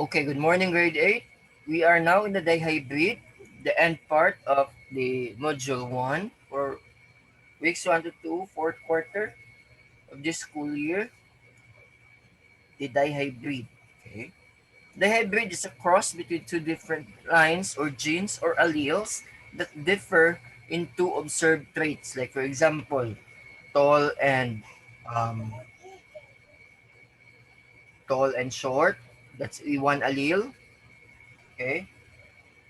Okay, good morning, grade 8. We are now in the dihybrid, the end part of the module 1 for weeks 1 to 2, fourth quarter of this school year, the dihybrid. Okay. Dihybrid is a cross between two different lines or genes or alleles that differ in two observed traits. Like for example, tall and um, tall and short. That's one allele. Okay.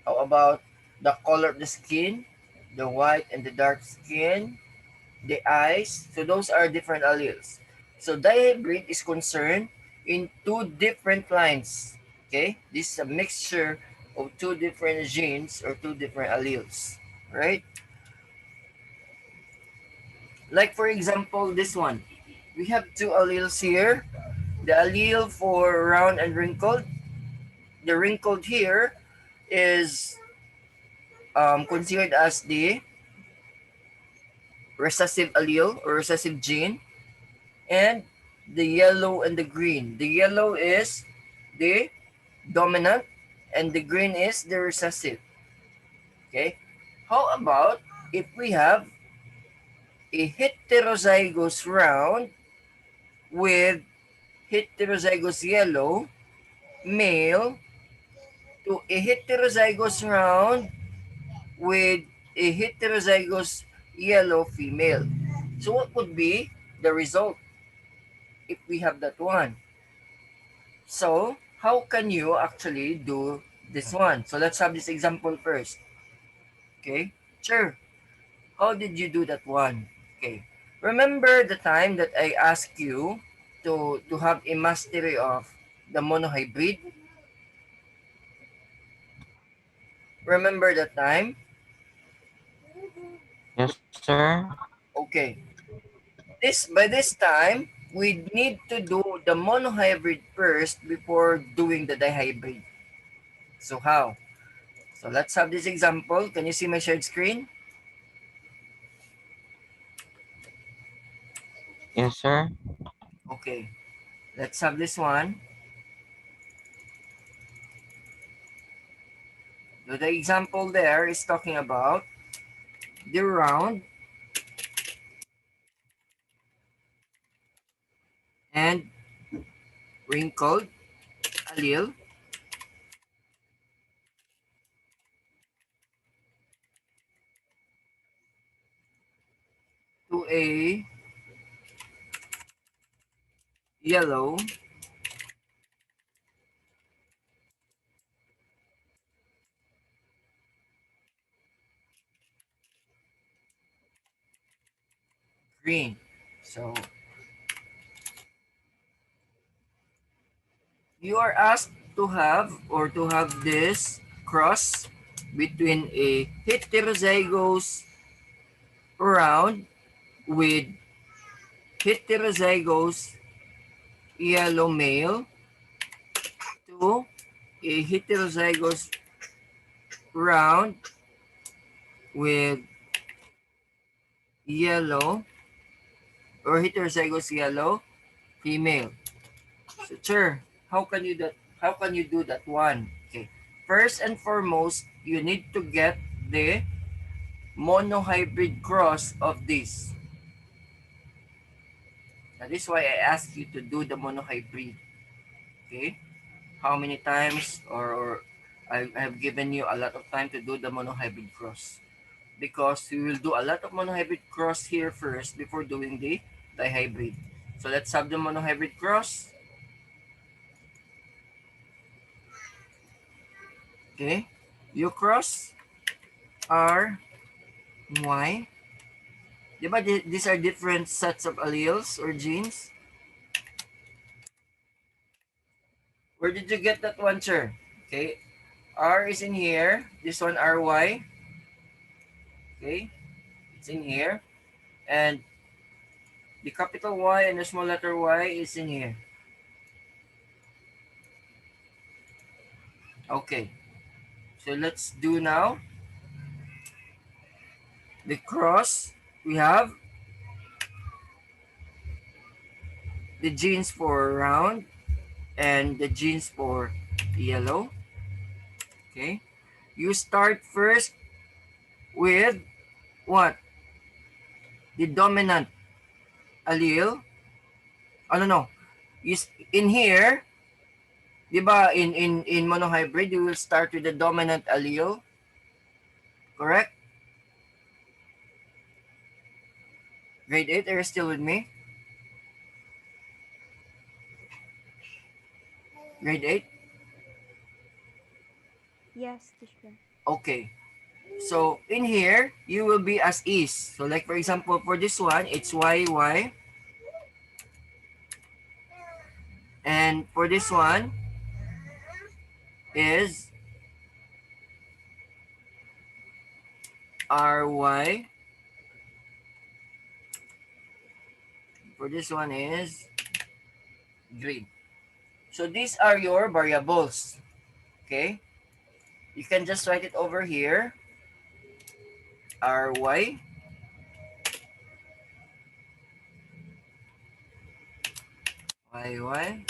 How about the color of the skin, the white and the dark skin, the eyes? So those are different alleles. So dihybrid is concerned in two different lines. Okay, this is a mixture of two different genes or two different alleles, right? Like for example, this one. We have two alleles here. The allele for round and wrinkled. The wrinkled here is considered as the recessive allele or recessive gene, and the yellow and the green. The yellow is the dominant and the green is the recessive. Okay. How about if we have a heterozygous round with heterozygous yellow male to a heterozygous round with a heterozygous yellow female? So what would be the result if we have that one? So how can you actually do this one? So let's have this example first. Okay, sure. How did you do that one? Okay, remember the time that I asked you to have a mastery of the monohybrid? Remember that time? Yes, sir. Okay, this by this time we need to do the monohybrid first before doing the dihybrid. So how? So let's have this example. Can you see my shared screen? Yes, sir. Okay, let's have this one. So the example there is talking about the round and wrinkled allele to a yellow green. So you are asked to have this cross between a heterozygous round with heterozygous yellow male to a heterozygous round with yellow or heterozygous yellow female. So, sure, how can you do that one? Okay. First and foremost, you need to get the monohybrid cross of this. That is why I asked you to do the monohybrid. Okay? How many times or I have given you a lot of time to do the monohybrid cross. Because we will do a lot of monohybrid cross here first before doing the dihybrid. So let's have the monohybrid cross. Okay? U cross R Y. Diba these are different sets of alleles or genes? Where did you get that one, sir? Okay. R is in here. This one RY. Okay. It's in here. And the capital Y and the small letter Y is in here. Okay. So let's do now the cross. We have the genes for round and the genes for yellow. Okay. You start first with what? The dominant allele. Oh, no, no. In here, di ba, in monohybrid, you will start with the dominant allele. Correct? Grade 8, are you still with me? Grade 8? Yes, teacher. Okay. So, in here, you will be as is. So, like for example, for this one, it's YY. And for this one is RY. For this one is green. So, these are your variables. Okay? You can just write it over here. RY. YY.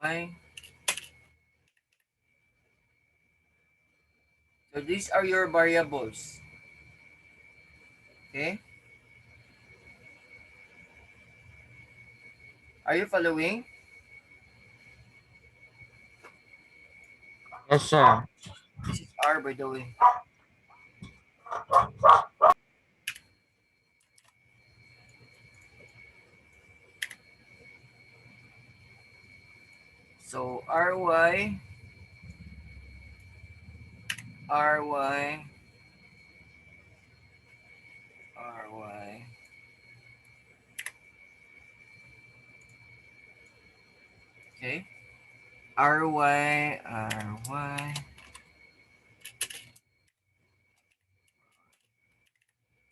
RY. So, these are your variables. Okay? Are you following? Yes, sir. This is R, by the way. So, RY. RY. RY. Okay? RY. RY.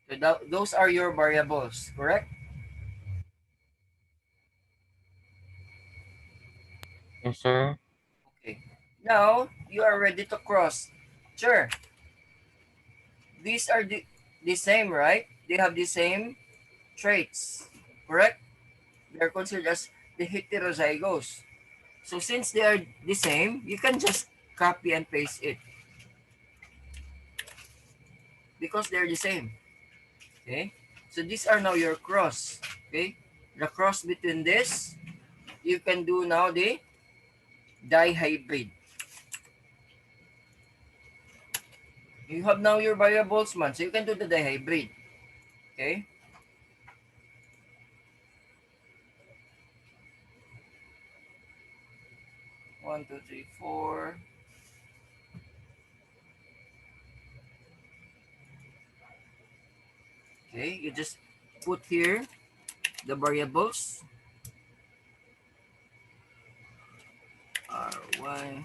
So those are your variables, correct? Yes, sir. Okay. Now, you are ready to cross. Sure. These are the same, right? They have the same traits, correct? They're considered as the heterozygous. So since they are the same, you can just copy and paste it because they're the same. Okay? So these are now your cross. Okay? The cross between this, you can do now the dihybrid. You have now your variables, man. So you can do the dihybrid. Okay? One, two, three, four. Okay? You just put here the variables. RY.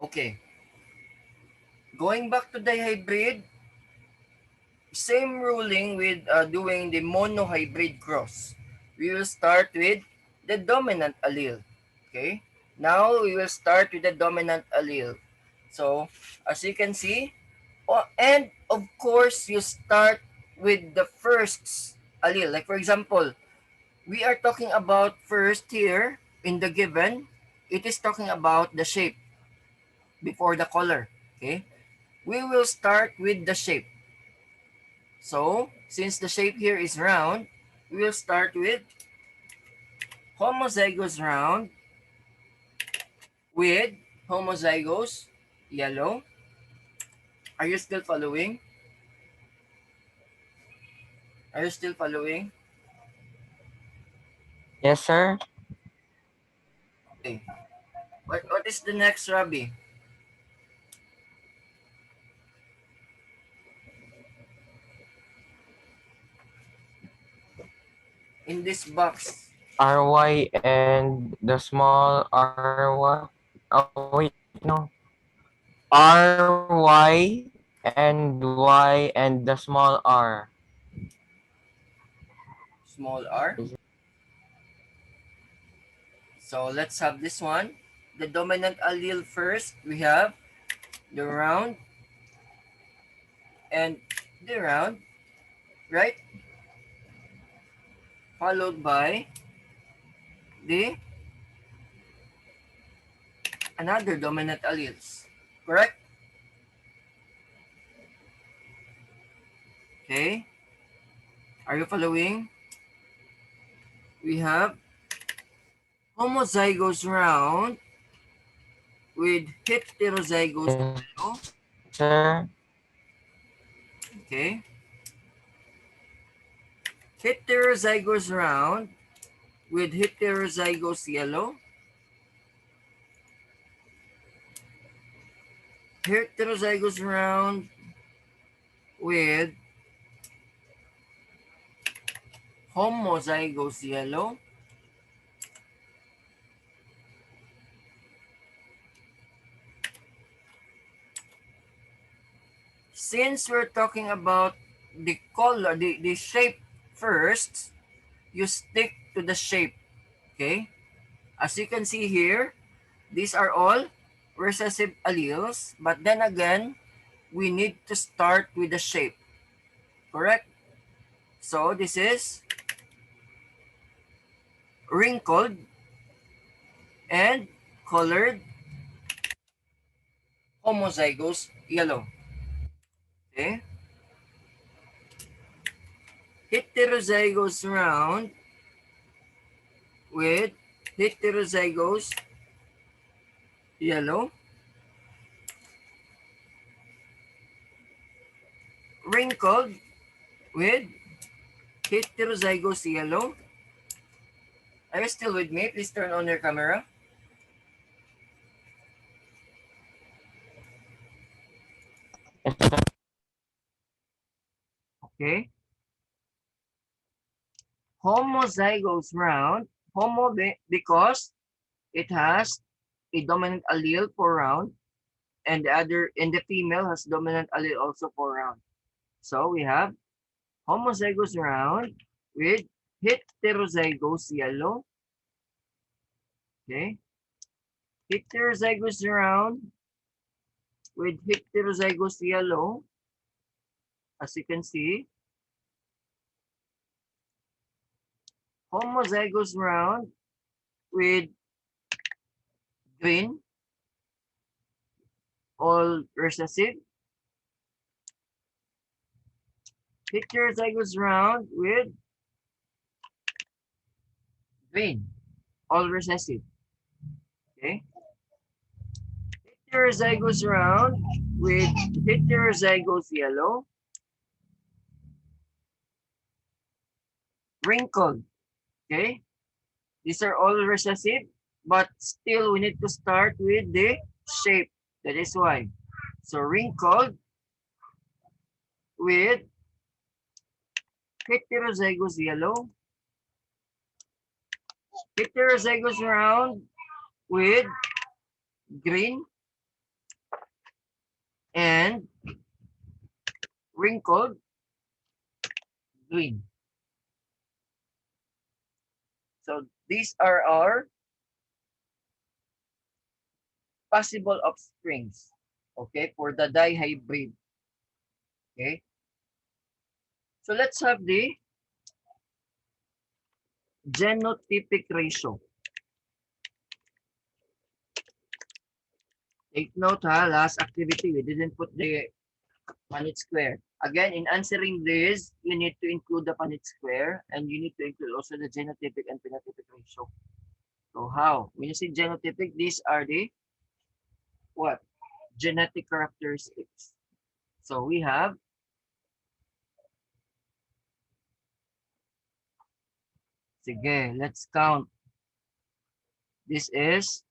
Okay. Going back to dihybrid, same ruling with doing the monohybrid cross. We will start with the dominant allele. Okay? Now we will start with the dominant allele. So, as you can see, and of course, you start with the first allele. Like for example, we are talking about first here in the given, it is talking about the shape before the color. Okay? We will start with the shape. So, since the shape here is round, we will start with homozygous round with homozygous yellow. Are you still following? Are you still following? Yes, sir. Okay. What is the next, Rabbi? In this box. RY and the small RY. Oh, wait, no. RY and Y and the small r. Small r. Is So let's have this one. The dominant allele first. We have the round and the round, right? Followed by the another dominant alleles. Correct? Okay. Are you following? We have homozygous round with heterozygous yes, yellow. sir. Okay. Heterozygous round with heterozygous yellow. Heterozygous round with homozygous yellow. Since we're talking about the color, the shape first, you stick to the shape. Okay? As you can see here, these are all recessive alleles, but then again, we need to start with the shape. Correct? So this is wrinkled and colored homozygous yellow. Okay? Heterozygous round with heterozygous yellow. Wrinkled with heterozygous yellow. Are you still with me? Please turn on your camera. Yes, sir. Okay. Homozygous round. Homo because it has a dominant allele for round, and the female has dominant allele also for round. So we have homozygous round with heterozygous yellow. Okay. Heterozygous round with heterozygous yellow. As you can see, homozygous round with green, all recessive. Heterozygous round with green, all recessive. Okay. Heterozygous round with heterozygous yellow, wrinkled. Okay. These are all recessive, but still we need to start with the shape. That is why. So wrinkled with heterozygous yellow, heterozygous round with green, and wrinkled green. So these are our possible offsprings, okay, for the dihybrid. Okay, so let's have the genotypic ratio. Take note ha, last activity, we didn't put the Punnett square. Again, in answering this, you need to include the Punnett square and you need to include also the genotypic and phenotypic ratio. So how? When you say genotypic, these are the what? Genetic characteristics. So we have, sige, let's count. This is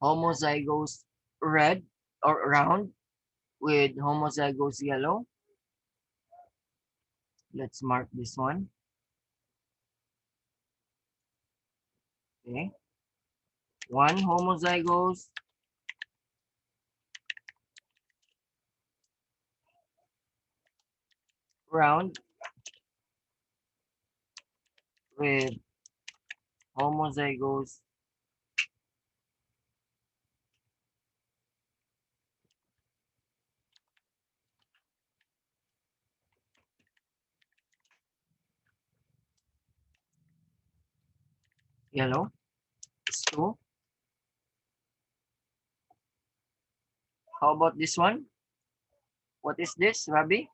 homozygous red or round with homozygous yellow. Let's mark this one. Okay. One homozygous round with homozygous yellow is 2. How about this one? What is this, Rabi?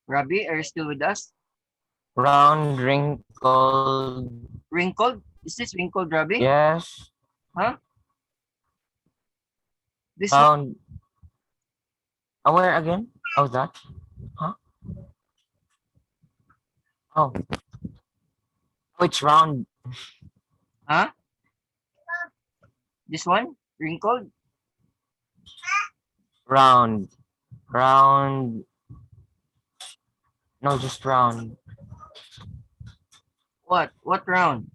Rabi, are you still with us? Round, wrinkled. Wrinkled? Is this wrinkled, Rabi? Yes. Huh? This one? Round. Where again? Oh, that. Huh? Oh. Which round? Huh? This one? Wrinkled? Round. Round. No, just round. What? What round?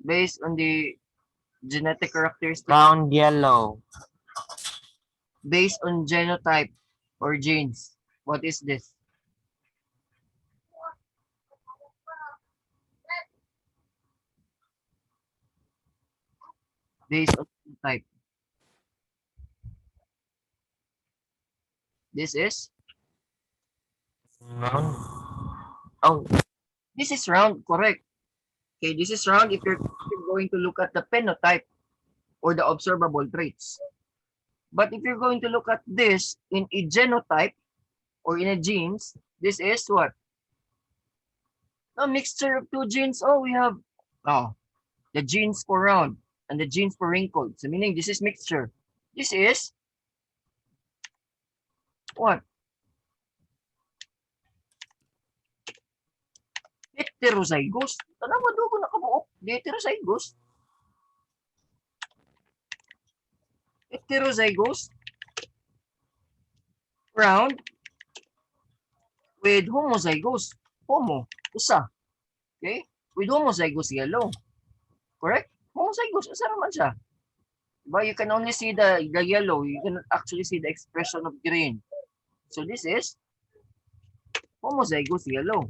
Based on the genetic characteristics, Round yellow. based on genotype or genes. What is this? Based on genotype. This is? Round. Oh, This is round, correct. Okay, this is round if you're going to look at the phenotype or the observable traits. But if you're going to look at this in a genotype or in a genes, this is what? A mixture of two genes. Oh, we have the genes for round and the genes for wrinkled. So meaning this is mixture. This is what? Heterozygous. Tanawa dugo nakabuok. Heterozygous. Heterozygous round with homozygous. Homo, usa. Okay? With homozygous yellow. Correct? Homozygous, usa naman siya. But you can only see the yellow. You can actually see the expression of green. So this is homozygous yellow.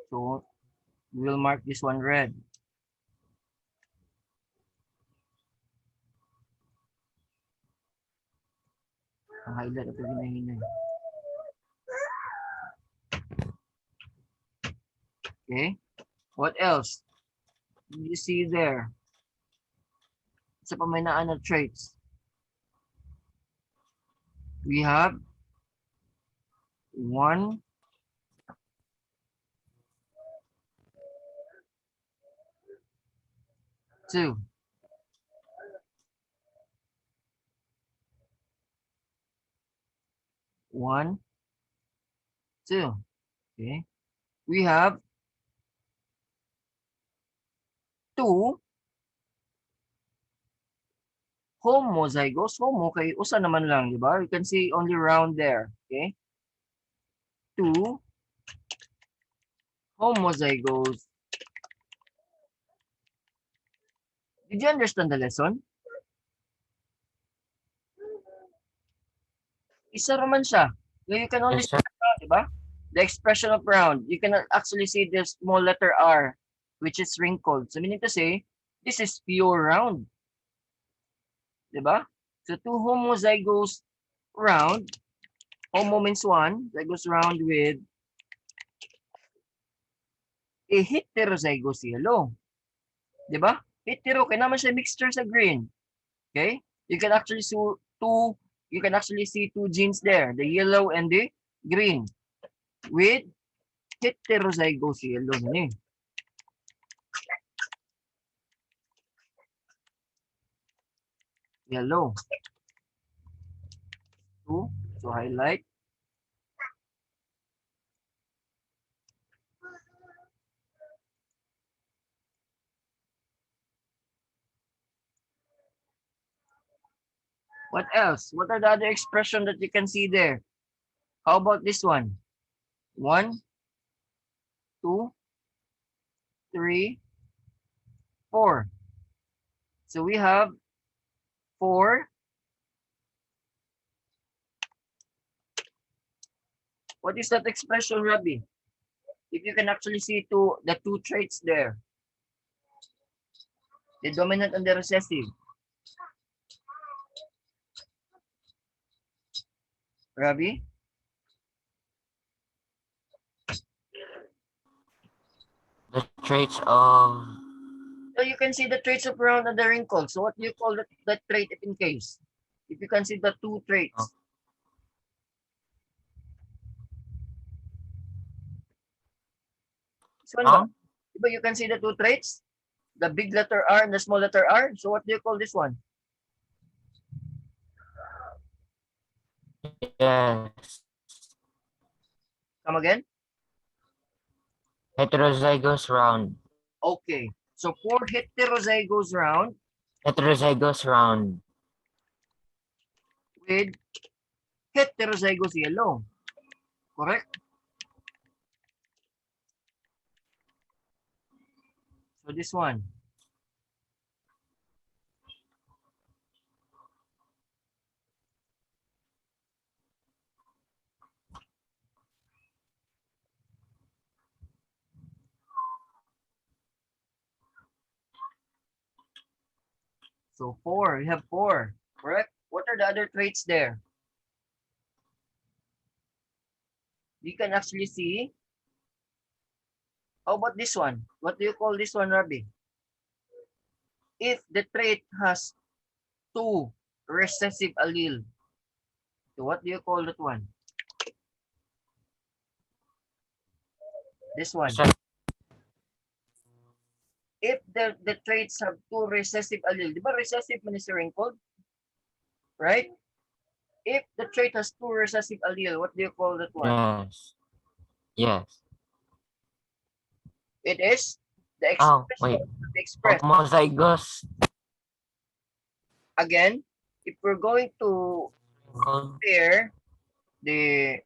So we'll mark this one red. Ang highlight ito ginahinay. Okay? What else? You see there? Sa paminaan na traits. We have 1, 2. 1, 2. Okay? We have 2 homozygous. Homo kay usa naman lang, di ba? You can see only round there. Okay? 2 homozygous. Did you understand the lesson? Isa naman siya. You can only yes, see sir. round, di ba? The expression of round. You can actually see the small letter R, which is wrinkled. So meaning to say, this is pure round. Di ba? So two homozygous round. Homo means one. Zygous round with a heterozygous yellow. Di ba? Hetero, kaya naman siya mixture sa green. Okay? You can actually see two genes there, the yellow and the green, with heterozygous yellow. Yellow. Two. So highlight. What else? What are the other expression that you can see there? How about this one? 1, 2, 3, 4. So we have 4. What is that expression, Rabbi? If you can actually see the two traits there, the dominant and the recessive. Rabbi? The traits of So you can see the traits of round and the wrinkle. So what do you call that trait if in case? If you can see the two traits. This one ba? Diba you can see the two traits? The big letter R and the small letter R. So what do you call this one? yes. Come again? Heterozygous round. Okay. So for heterozygous round Heterozygous round. with heterozygous yellow. Correct? So this one. So 4. We have 4. Correct? What are the other traits there? You can actually see. How about this one? What do you call this one, Rabbi? If the trait has 2 recessive allele, so what do you call that one? This one. If the traits have 2 recessive allele, di ba recessive man is wrinkled? Right? If the trait has 2 recessive allele, what do you call that one? Yes. Yes. It is the Oh, expression wait. to be expressed. Homozygous. Again, if we're going to compare the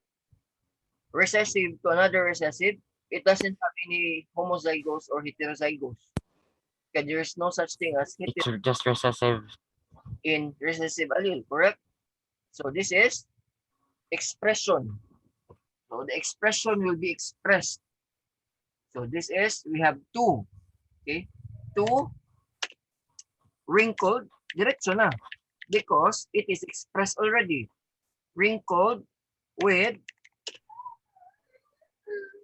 recessive to another recessive, it doesn't have any homozygous or heterozygous. Because there is no such thing as It's just recessive. in recessive allele, correct? So this is expression. So the expression will be expressed. So this is, we have 2. Okay? 2 wrinkled, diretso na. Because it is expressed already. Wrinkled with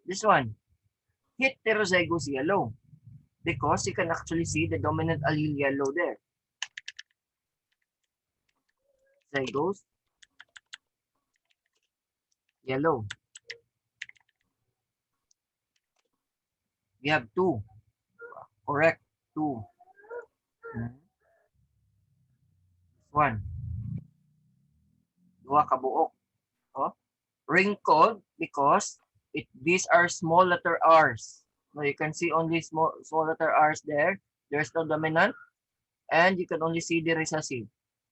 this one, heterozygous yellow. Because you can actually see the dominant allele yellow there. Zygous yellow. We have 2. Correct. 2. 1. Dua ka buok. Oh. Wrinkled because these are small letter R's. Now you can see only small letter R's there. There's no dominant. And you can only see the recessive.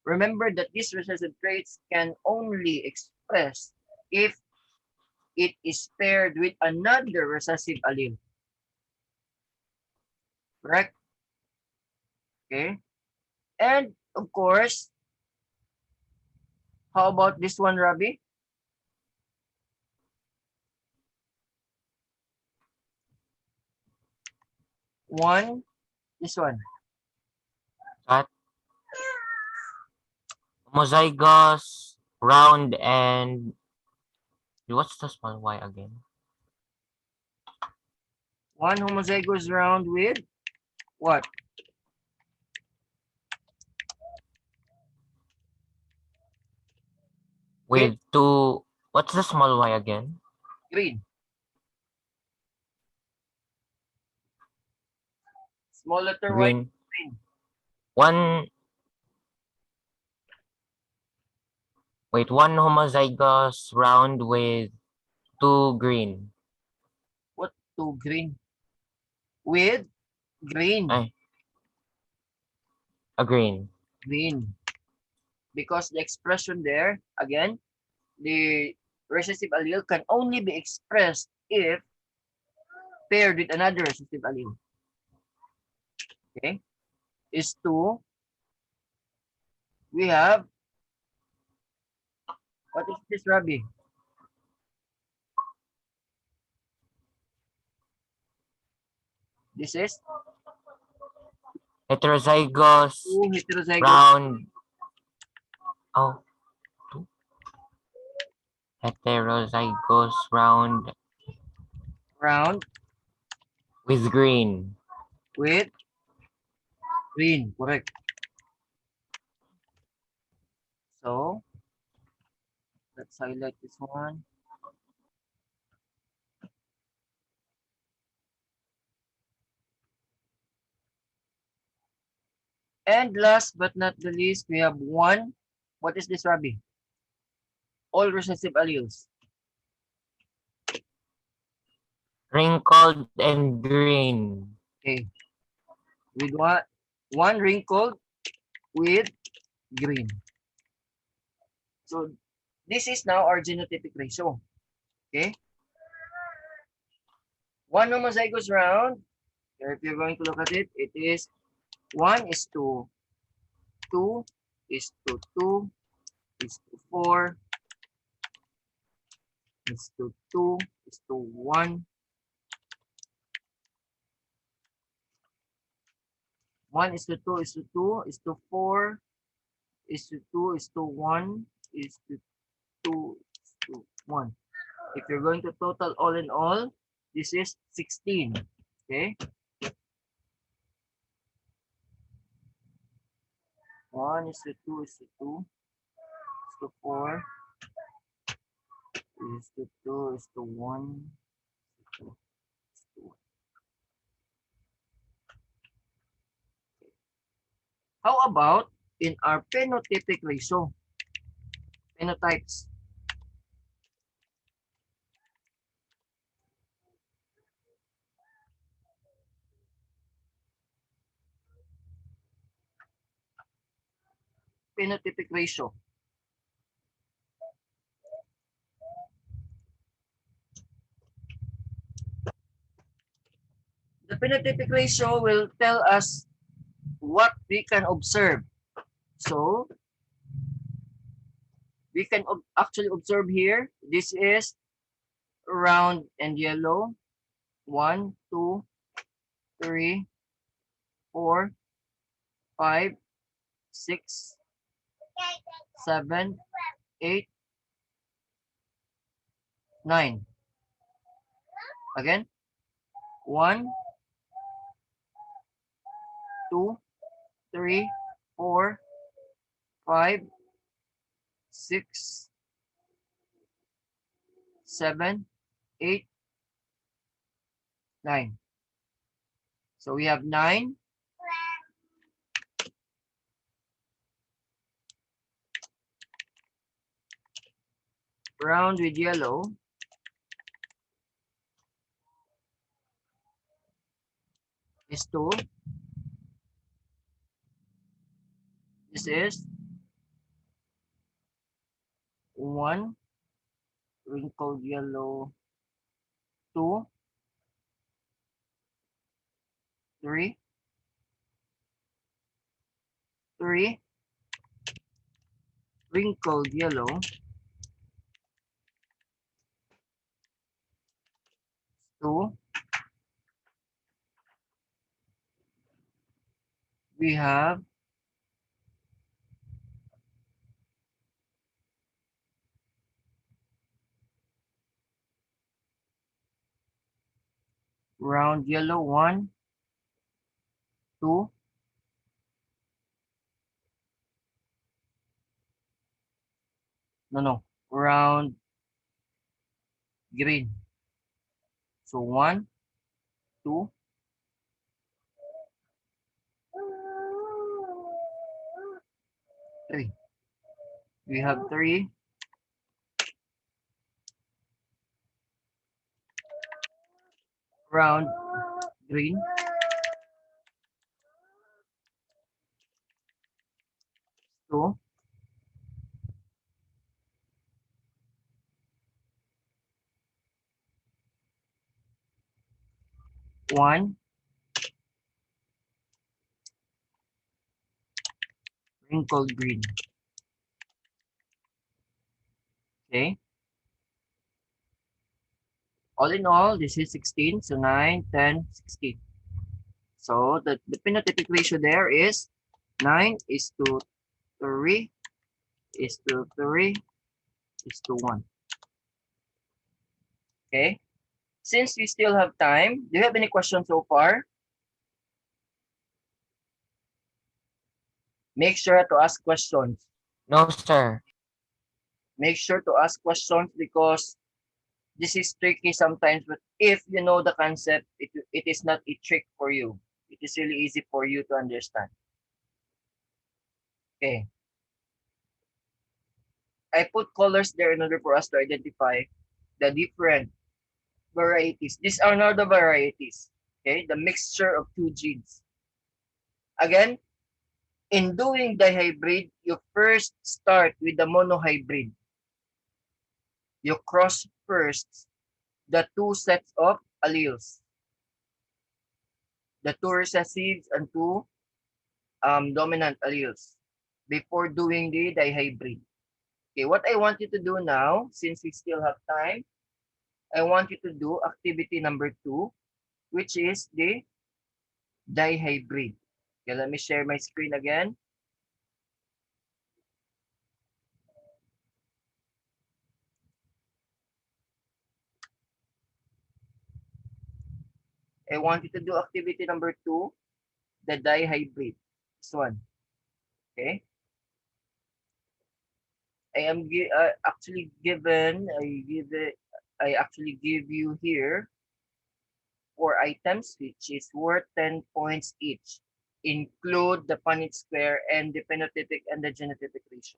Remember that these recessive traits can only express if it is paired with another recessive allele. Correct? Okay. And of course, how about this one, Rabbi? This one. That homozygous round and what's the small y again? 1 homozygous round with what? With 2, what's the small y again? Green. Small letter Green. Y, green. 1 homozygous round with 2 green. What? 2 green. With green. Ay, a green. Green. because the expression there, again, the recessive allele can only be expressed if paired with another recessive allele. Okay, is 2. We have, what is this, Rabbi? This is Heterozygous 2 heterozygous round. Oh, two. Heterozygous round round with green. with green. Correct. So let's highlight this one. And last but not the least, we have 1. What is this, Rabbi? All recessive alleles. Wrinkled and green. Okay. With one wrinkled with green. So this is now our genotypic ratio. Okay. One homozygous round, if you're going to look at it, it is 1 is to 2 is to 2 is to 4 is to 2 is to 1. 1 is to 2 is to 2 is to 4 is to 2 is to 1 is to 2 is to 1. If you're going to total all in all, this is 16. Okay. 1 is to 2 is to 2 is to 4 is to 2 is to 1 is to 2. How about in our phenotypic ratio? Phenotypes. Phenotypic ratio. The phenotypic ratio will tell us what we can observe. So we can actually observe here. This is round and yellow. 1, 2, 3, 4, 5, 6, 7, 8, 9. Again, 1, 2, 3, 4, 5, 6, 7, 8, 9. So we have 9. Round with yellow is 2. This is 1. Wrinkled yellow 2, 3, 3. Wrinkled yellow 2. We have round yellow 1, 2. No. Round green. So 1, 2, 3. We have 3. Round green. 2. one wrinkled green. Okay. All in all, this is 16. So 9, 10, 16. So the phenotypic ratio there is 9 is to 3 is to 3 is to 1. Okay. Since we still have time, do you have any questions so far? Make sure to ask questions. No, sir. Make sure to ask questions because this is tricky sometimes, but if you know the concept, it is not a trick for you. It is really easy for you to understand. Okay. I put colors there in order for us to identify the different varieties. These are not the varieties. Okay. The mixture of two genes. Again, in doing dihybrid, you first start with the monohybrid. You cross first the two sets of alleles, the two recessive and two dominant alleles before doing the dihybrid. Okay, what I want you to do now, since we still have time, I want you to do activity number 2, which is the dihybrid. Okay, let me share my screen again. I want you to do activity number 2, the dihybrid. This one. Okay. Actually given, I actually give you here 4 items, which is worth 10 points each. Include the Punnett square and the phenotypic and the genotypic ratio.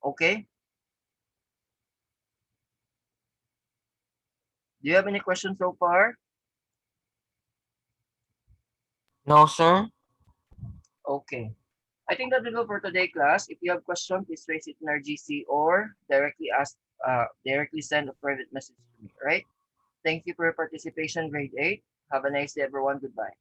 Okay? Do you have any questions so far? No, sir. Okay. I think that will do for today, class. If you have questions, please raise it in our GC or directly send a private message to me. All right? Thank you for your participation, grade 8. Have a nice day, everyone. Goodbye.